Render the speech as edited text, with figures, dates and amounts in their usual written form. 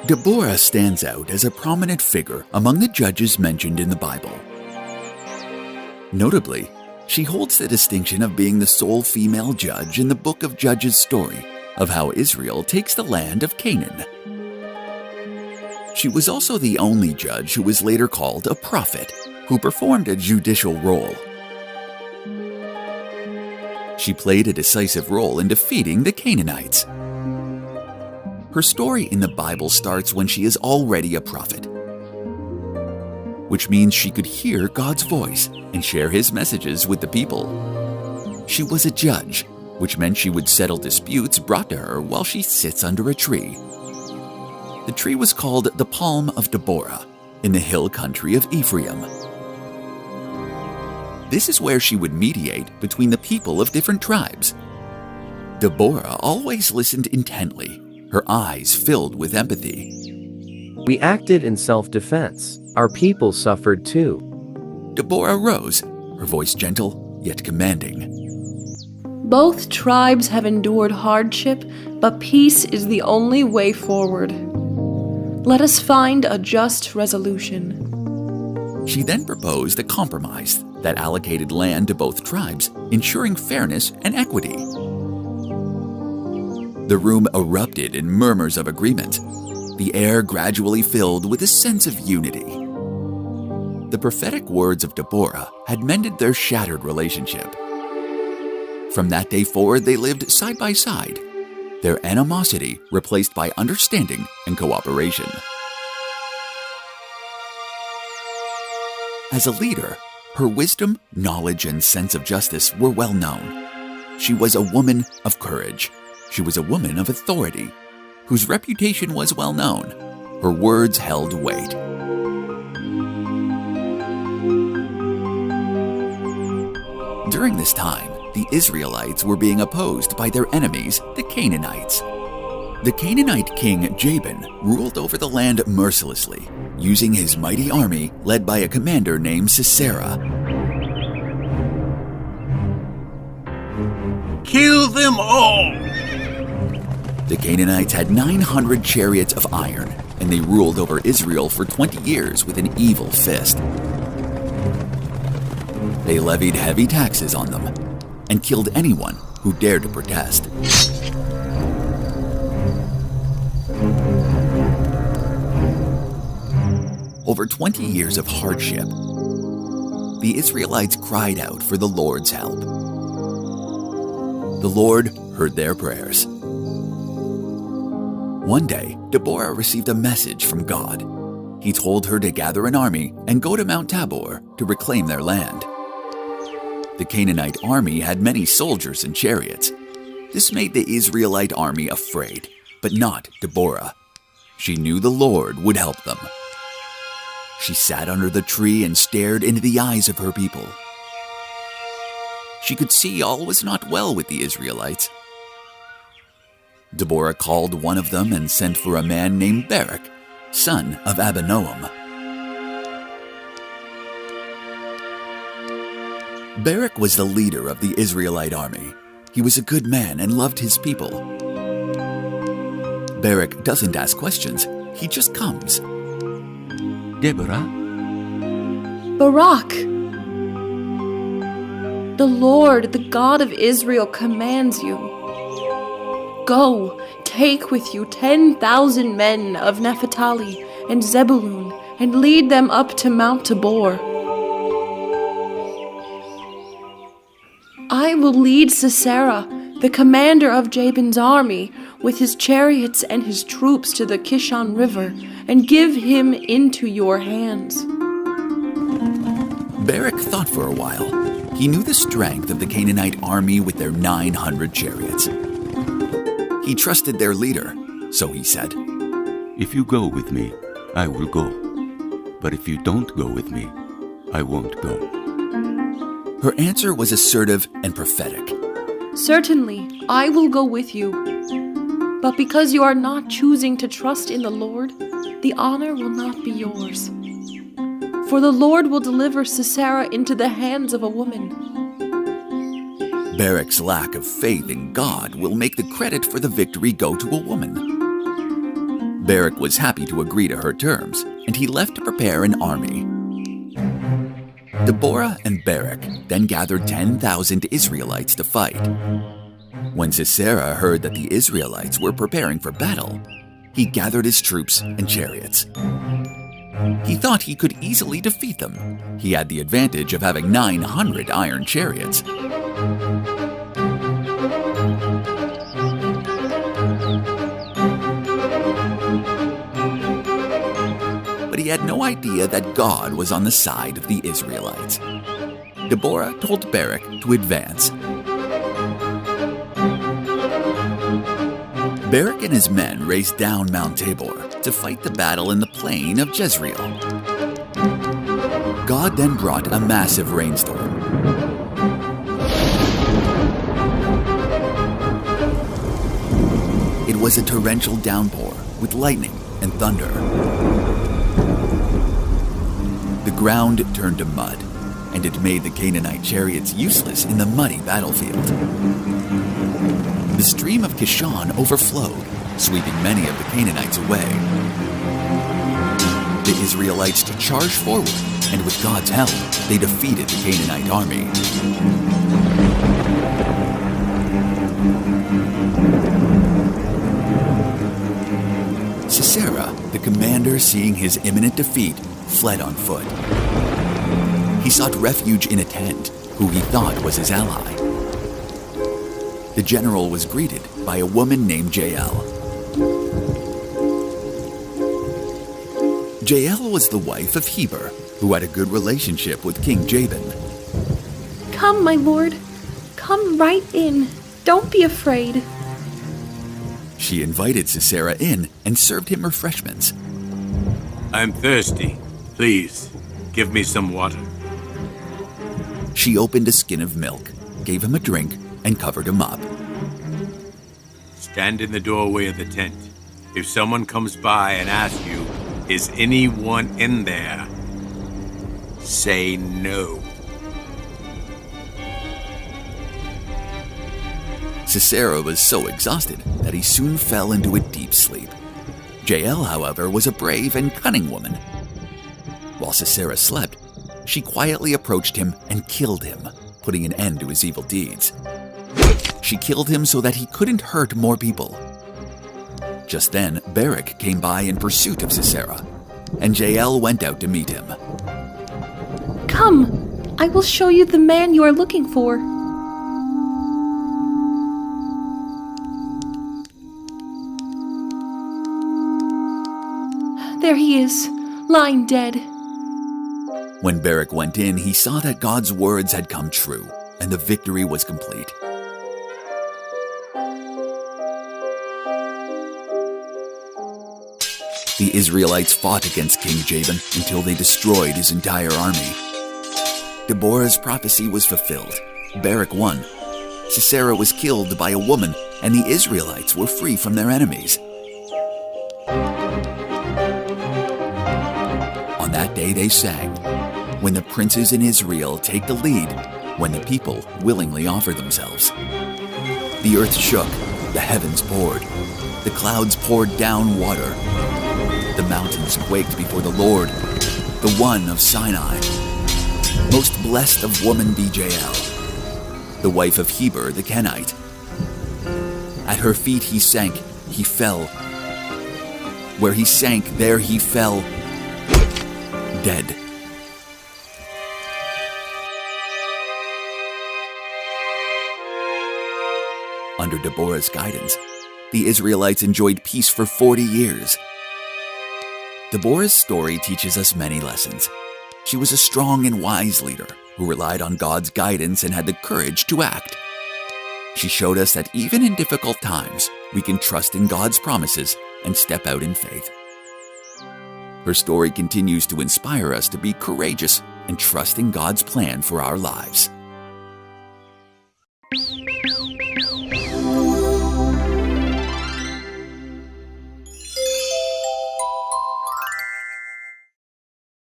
Deborah stands out as a prominent figure among the judges mentioned in the Bible. Notably, she holds the distinction of being the sole female judge in the book of Judges' story of how Israel takes the land of Canaan. She was also the only judge who was later called a prophet, who performed a judicial role. She played a decisive role in defeating the Canaanites. Her story in the Bible starts when she is already a prophet, which means she could hear God's voice and share His messages with the people. She was a judge, which meant she would settle disputes brought to her while she sits under a tree. The tree was called the Palm of Deborah in the hill country of Ephraim. This is where she would mediate between the people of different tribes. Deborah always listened intently, her eyes filled with empathy. We acted in self-defense. Our people suffered too. Deborah rose, her voice gentle yet commanding. Both tribes have endured hardship, but peace is the only way forward. Let us find a just resolution. She then proposed a compromise that allocated land to both tribes, ensuring fairness and equity. The room erupted in murmurs of agreement. The air gradually filled with a sense of unity. The prophetic words of Deborah had mended their shattered relationship. From that day forward, they lived side by side, their animosity replaced by understanding and cooperation. As a leader, her wisdom, knowledge, and sense of justice were well known. She was a woman of courage. She was a woman of authority, whose reputation was well known. Her words held weight. During this time, the Israelites were being opposed by their enemies, the Canaanites. The Canaanite king Jabin ruled over the land mercilessly, using his mighty army led by a commander named Sisera. Kill them all! The Canaanites had 900 chariots of iron, and they ruled over Israel for 20 years with an evil fist. They levied heavy taxes on them and killed anyone who dared to protest. Over 20 years of hardship, the Israelites cried out for the Lord's help. The Lord heard their prayers. One day, Deborah received a message from God. He told her to gather an army and go to Mount Tabor to reclaim their land. The Canaanite army had many soldiers and chariots. This made the Israelite army afraid, but not Deborah. She knew the Lord would help them. She sat under the tree and stared into the eyes of her people. She could see all was not well with the Israelites. Deborah called one of them and sent for a man named Barak, son of Abinoam. Barak was the leader of the Israelite army. He was a good man and loved his people. Barak doesn't ask questions, he just comes. Deborah? Barak! The Lord, the God of Israel, commands you. Go, take with you 10,000 men of Naphtali and Zebulun, and lead them up to Mount Tabor. I will lead Sisera, the commander of Jabin's army, with his chariots and his troops to the Kishon River, and give him into your hands. Barak thought for a while. He knew the strength of the Canaanite army with their 900 chariots. He trusted their leader, so he said, If you go with me, I will go. But if you don't go with me, I won't go. Her answer was assertive and prophetic. Certainly, I will go with you. But because you are not choosing to trust in the Lord, the honor will not be yours. For the Lord will deliver Sisera into the hands of a woman. Barak's lack of faith in God will make the credit for the victory go to a woman. Barak was happy to agree to her terms, and he left to prepare an army. Deborah and Barak then gathered 10,000 Israelites to fight. When Sisera heard that the Israelites were preparing for battle, he gathered his troops and chariots. He thought he could easily defeat them. He had the advantage of having 900 iron chariots. But he had no idea that God was on the side of the Israelites. Deborah told Barak to advance. Barak and his men raced down Mount Tabor to fight the battle in the plain of Jezreel. God then brought a massive rainstorm. It was a torrential downpour with lightning and thunder. The ground turned to mud, and it made the Canaanite chariots useless in the muddy battlefield. The stream of Kishon overflowed, sweeping many of the Canaanites away. The Israelites charged forward, and with God's help, they defeated the Canaanite army. Sisera, the commander, seeing his imminent defeat, fled on foot. He sought refuge in a tent, who he thought was his ally. The general was greeted by a woman named Jael. Jael was the wife of Heber, who had a good relationship with King Jabin. Come, my lord. Come right in. Don't be afraid. She invited Sisera in and served him refreshments. I'm thirsty. Please, give me some water. She opened a skin of milk, gave him a drink, and covered him up. Stand in the doorway of the tent. If someone comes by and asks you, "Is anyone in there?" say no. Sisera was so exhausted that he soon fell into a deep sleep. Jael, however, was a brave and cunning woman. While Sisera slept, she quietly approached him and killed him, putting an end to his evil deeds. She killed him so that he couldn't hurt more people. Just then, Barak came by in pursuit of Sisera, and Jael went out to meet him. Come, I will show you the man you are looking for. There he is, lying dead. When Barak went in, he saw that God's words had come true, and the victory was complete. The Israelites fought against King Jabin until they destroyed his entire army. Deborah's prophecy was fulfilled. Barak won. Sisera was killed by a woman, and the Israelites were free from their enemies. On that day they sang, "When the princes in Israel take the lead, when the people willingly offer themselves." The earth shook, the heavens poured, the clouds poured down water. The mountains quaked before the Lord, the one of Sinai. Most blessed of woman be Jael, the wife of Heber the Kenite. At her feet he sank, he fell. Where he sank, there he fell, dead. Under Deborah's guidance, the Israelites enjoyed peace for 40 years. Deborah's story teaches us many lessons. She was a strong and wise leader who relied on God's guidance and had the courage to act. She showed us that even in difficult times, we can trust in God's promises and step out in faith. Her story continues to inspire us to be courageous and trust in God's plan for our lives.